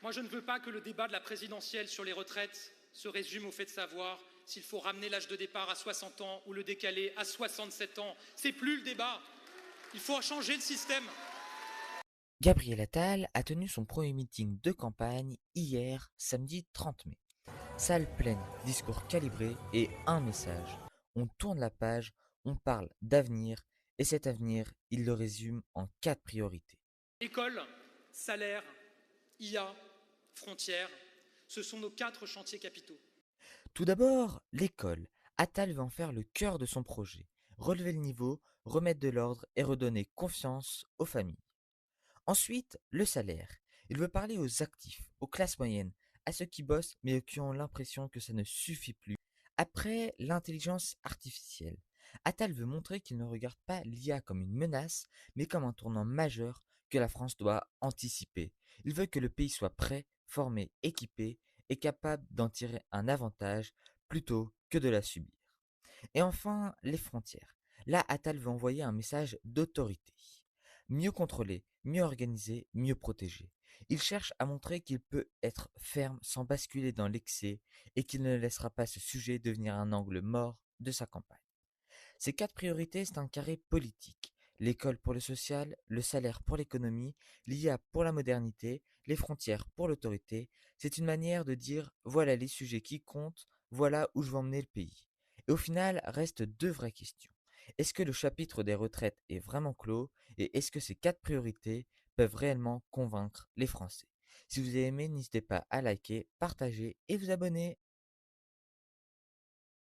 Moi, je ne veux pas que le débat de la présidentielle sur les retraites se résume au fait de savoir s'il faut ramener l'âge de départ à 60 ans ou le décaler à 67 ans. C'est plus le débat. Il faut changer le système. Gabriel Attal a tenu son premier meeting de campagne hier, samedi 30 mai. Salle pleine, discours calibré et un message. On tourne la page, on parle d'avenir, et cet avenir, il le résume en 4 priorités. École, salaire, IA, frontières, ce sont nos 4 chantiers capitaux. Tout d'abord, l'école. Attal veut en faire le cœur de son projet. Relever le niveau, remettre de l'ordre et redonner confiance aux familles. Ensuite, le salaire. Il veut parler aux actifs, aux classes moyennes, à ceux qui bossent mais qui ont l'impression que ça ne suffit plus. Après, l'intelligence artificielle. Attal veut montrer qu'il ne regarde pas l'IA comme une menace, mais comme un tournant majeur que la France doit anticiper. Il veut que le pays soit prêt, formé, équipé et capable d'en tirer un avantage plutôt que de la subir. Et enfin, les frontières. Là, Attal veut envoyer un message d'autorité. Mieux contrôler, mieux organiser, mieux protéger. Il cherche à montrer qu'il peut être ferme sans basculer dans l'excès et qu'il ne laissera pas ce sujet devenir un angle mort de sa campagne. Ces 4 priorités, c'est un carré politique. L'école pour le social, le salaire pour l'économie, l'IA pour la modernité, les frontières pour l'autorité. C'est une manière de dire voilà les sujets qui comptent, voilà où je veux emmener le pays. Et au final, restent 2 vraies questions. Est-ce que le chapitre des retraites est vraiment clos et est-ce que ces 4 priorités peuvent réellement convaincre les Français? Si vous avez aimé, n'hésitez pas à liker, partager et vous abonner.